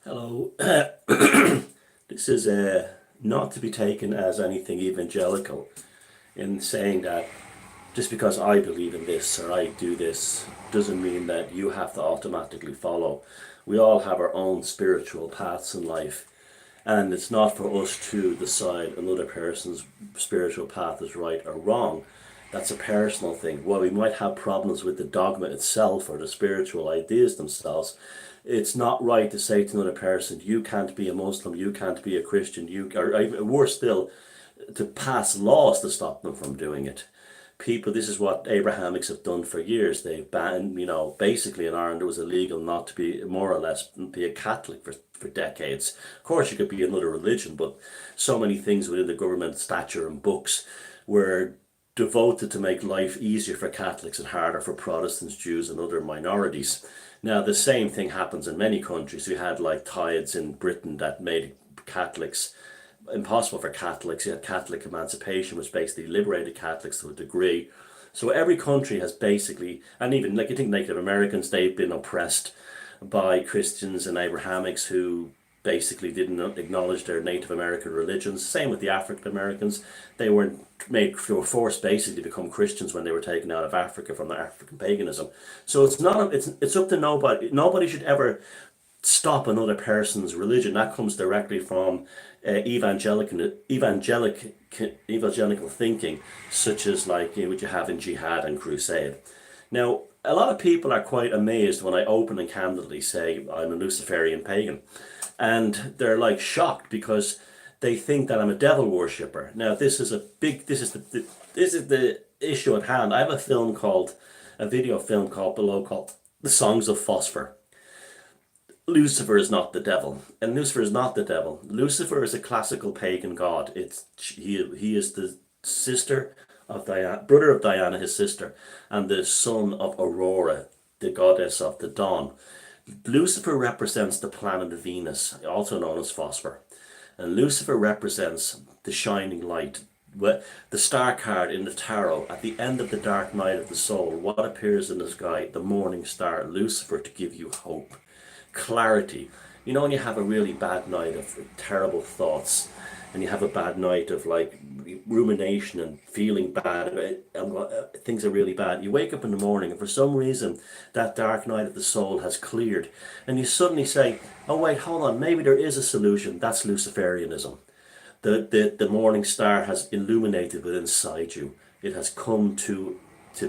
Hello. This is not to be taken as anything evangelical in saying that just because I believe in this or I do this doesn't mean that you have to automatically follow. We all have our own spiritual paths in life, and it's not for us to decide another person's spiritual path is right or wrong. That's a personal thing. While we might have problems with the dogma itself or the spiritual ideas themselves, it's not right to say to another person, you can't be a Muslim, you can't be a Christian, or even worse still, to pass laws to stop them from doing it. This is what Abrahamics have done for years. They've banned, basically in Ireland it was illegal not to be, more or less, be a Catholic for decades. Of course, you could be another religion, but so many things within the government stature and books were devoted to make life easier for Catholics and harder for Protestants, Jews, and other minorities. Now, the same thing happens in many countries. We had like tithes in Britain that made Catholics impossible for Catholics. You had Catholic emancipation, which basically liberated Catholics to a degree. So every country has basically, and even like you think Native Americans, they've been oppressed by Christians and Abrahamics who basically didn't acknowledge their Native American religions. Same with the African Americans. They were forced basically to become Christians when they were taken out of Africa from the African paganism. So it's not it's up to nobody. Nobody should ever stop another person's religion. That comes directly from evangelical thinking, such as like what you have in jihad and crusade. Now, a lot of people are quite amazed when I open and candidly say I'm a Luciferian pagan, and they're like shocked because they think that I'm a devil worshipper. Now, this is the issue at hand. I have a video film called below called "The Songs of Phosphor." Lucifer is not the devil, and Lucifer is not the devil. Lucifer is a classical pagan god. He is the sister of Diana, brother of Diana, his sister, and the son of Aurora, the goddess of the dawn. Lucifer represents the planet Venus, also known as Phosphor, and Lucifer represents the shining light. The star card in the tarot at the end of the dark night of the soul. What appears in the sky? The morning star, Lucifer, to give you hope, clarity. You know when you have a really bad night of terrible thoughts, and you have a bad night of like rumination and feeling bad, things are really bad. You wake up in the morning, and for some reason, that dark night of the soul has cleared, and you suddenly say, "Oh wait, hold on, maybe there is a solution." That's Luciferianism. The morning star has illuminated within inside you. It has come to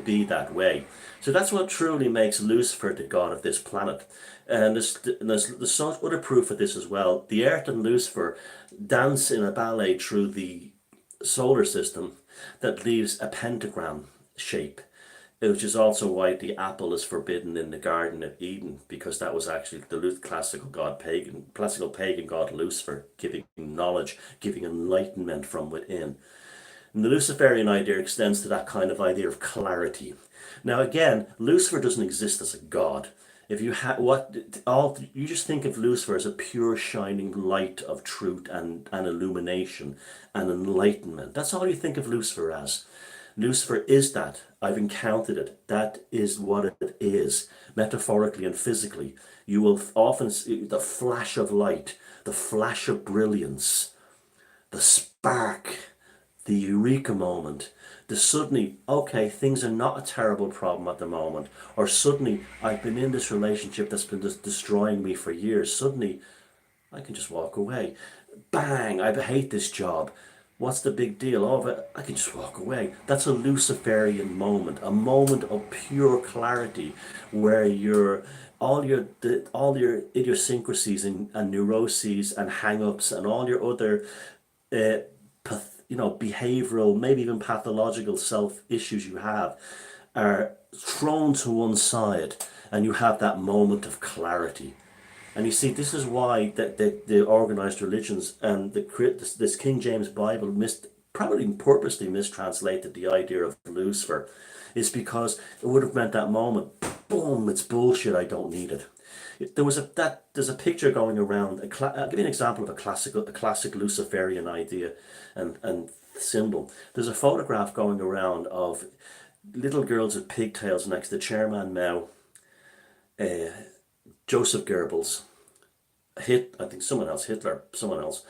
be that way. So that's what truly makes Lucifer the god of this planet. And there's some other proof of this as well. The Earth and Lucifer dance in a ballet through the solar system that leaves a pentagram shape, which is also why the apple is forbidden in the Garden of Eden, because that was actually the classical pagan god Lucifer, giving knowledge, giving enlightenment from within. And the Luciferian idea extends to that kind of idea of clarity. Now, again, Lucifer doesn't exist as a god. If you you just think of Lucifer as a pure shining light of truth and illumination and enlightenment. That's all you think of Lucifer as. Lucifer is that. I've encountered it. That is what it is, metaphorically and physically. You will often see the flash of light, the flash of brilliance, the spark, the eureka moment, the suddenly, okay, things are not a terrible problem at the moment, or suddenly, I've been in this relationship that's been just destroying me for years, suddenly, I can just walk away. Bang, I hate this job. What's the big deal? Oh, I can just walk away. That's a Luciferian moment, a moment of pure clarity, where all your idiosyncrasies and neuroses and hang-ups and all your other uh, behavioral, maybe even pathological self issues you have are thrown to one side, and you have that moment of clarity. And you see, this is why the organized religions and this King James Bible probably purposely mistranslated the idea of Lucifer, is because it would have meant that moment, boom, it's bullshit, I don't need it. There's a picture going around. I'll give you an example of a classic Luciferian idea and symbol. There's a photograph going around of little girls with pigtails next to Chairman Mao, uh, Joseph Goebbels, I think someone else, Hitler, someone else,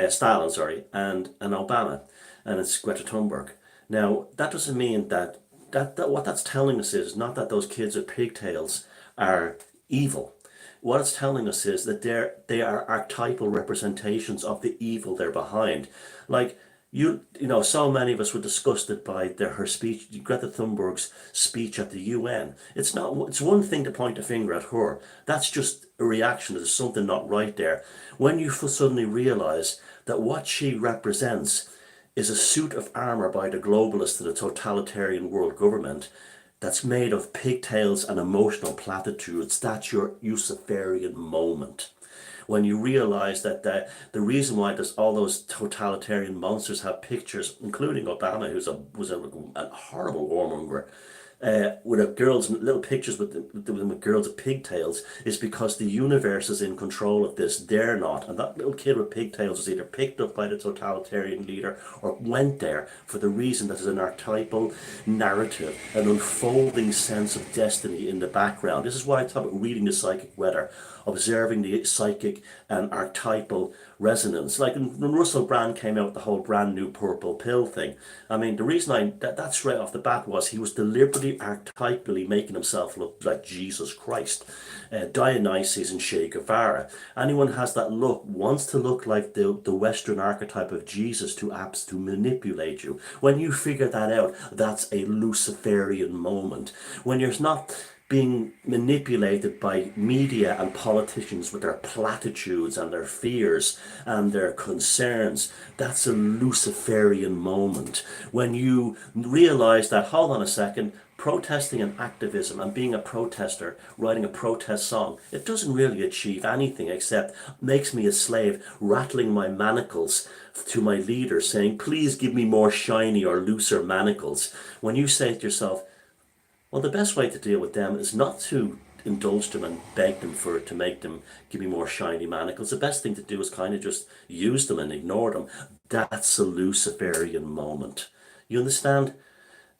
Stalin, sorry, and Obama, and it's Greta Thunberg. Now, that doesn't mean that what that's telling us is not that those kids with pigtails are evil. What it's telling us is that they are archetypal representations of the evil they're behind. Like, you know, so many of us were disgusted by her speech, Greta Thunberg's speech at the UN. It's one thing to point a finger at her. That's just a reaction. There's something not right there. When you suddenly realize that what she represents is a suit of armor by the globalists to the totalitarian world government that's made of pigtails and emotional platitudes, that's your Luciferian moment. When you realize that the reason why there's all those totalitarian monsters have pictures, including Obama, was a horrible warmonger, with little pictures with girls with pigtails, is because the universe is in control of this. They're not. And that little kid with pigtails was either picked up by the totalitarian leader or went there for the reason that there's an archetypal narrative, an unfolding sense of destiny in the background. This is why I talk about reading the psychic weather, observing the psychic and archetypal resonance. Like when Russell Brand came out with the whole brand new purple pill thing, I mean, the reason that's right off the bat was he was deliberately archetypally making himself look like Jesus Christ, Dionysus and Che Guevara. Anyone who has that look wants to look like the Western archetype of Jesus to manipulate you. When you figure that out, that's a Luciferian moment. When you're not being manipulated by media and politicians with their platitudes and their fears and their concerns, that's a Luciferian moment. When you realize that, hold on a second, protesting and activism and being a protester, writing a protest song, it doesn't really achieve anything except makes me a slave, rattling my manacles to my leader saying, please give me more shiny or looser manacles. When you say to yourself, well, the best way to deal with them is not to indulge them and beg them to make them give me more shiny manacles. The best thing to do is kind of just use them and ignore them. That's a Luciferian moment. You understand?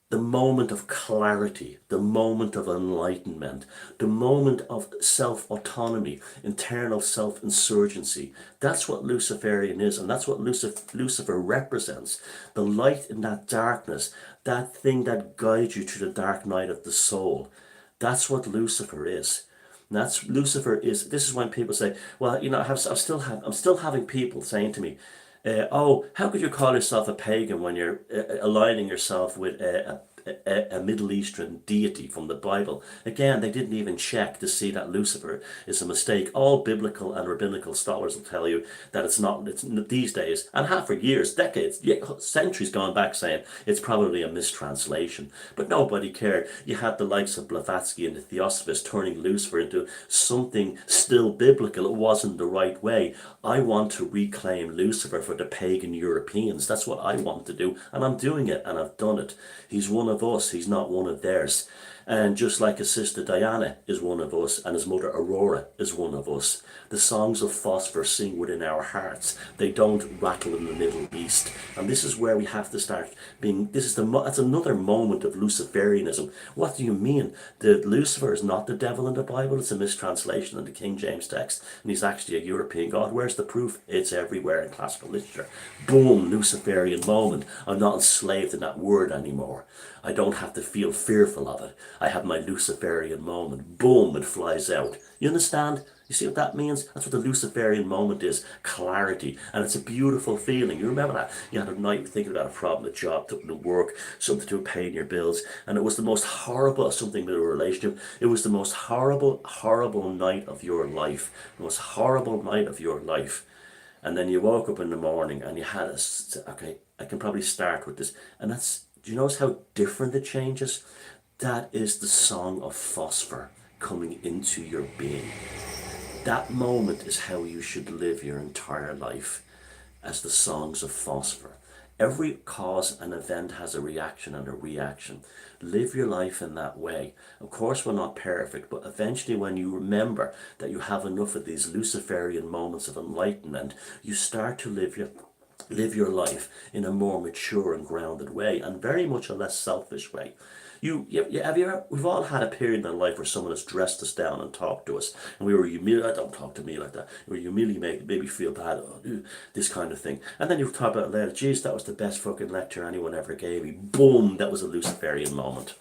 The moment of clarity, the moment of enlightenment, the moment of self-autonomy, internal self-insurgency. That's what Luciferian is, and that's what Lucifer represents. The light in that darkness, that thing that guides you through the dark night of the soul. That's what Lucifer is. And this is when people say, well, you know, I'm still having people saying to me, oh, how could you call yourself a pagan when you're aligning yourself with a Middle Eastern deity from the Bible? Again, they didn't even check to see that Lucifer is a mistake. All biblical and rabbinical scholars will tell you that it's not. It's these days, and have for years, decades, centuries gone back, saying it's probably a mistranslation. But nobody cared. You had the likes of Blavatsky and the Theosophists turning Lucifer into something still biblical. It wasn't the right way. I want to reclaim Lucifer for the pagan Europeans. That's what I want to do, and I'm doing it, and I've done it. He's one of us, he's not one of theirs. And just like his sister Diana is one of us, and his mother Aurora is one of us, the songs of phosphor sing within our hearts. They don't rattle in the Middle East. And this is where we have to start being, that's another moment of Luciferianism. What do you mean? The Lucifer is not the devil in the Bible, it's a mistranslation in the King James text, and he's actually a European god. Where's the proof? It's everywhere in classical literature. Boom, Luciferian moment. I'm not enslaved in that word anymore. I don't have to feel fearful of it. I have my Luciferian moment. Boom, it flies out. You understand? You see what that means? That's what the Luciferian moment is. Clarity. And it's a beautiful feeling. You remember that? You had a night thinking about a problem, a job, something to work, something to pay your bills. And it was the most horrible, something with a relationship. It was the most horrible, horrible night of your life. The most horrible night of your life. And then you woke up in the morning and you had okay, I can probably start with this. And do you notice how different it changes? That is the song of phosphor coming into your being. That moment is how you should live your entire life, as the songs of phosphor. Every cause and event has a reaction and a reaction. Live your life in that way. Of course, we're not perfect, but eventually when you remember that you have enough of these Luciferian moments of enlightenment, you start to live your life in a more mature and grounded way, and very much a less selfish way. Have you ever, we've all had a period in life where someone has dressed us down and talked to us, and we were humiliated. Don't talk to me like that. We were humiliated, made me feel bad. Oh, this kind of thing. And then you talk about it later. Geez, that was the best fucking lecture anyone ever gave me. Boom! That was a Luciferian moment.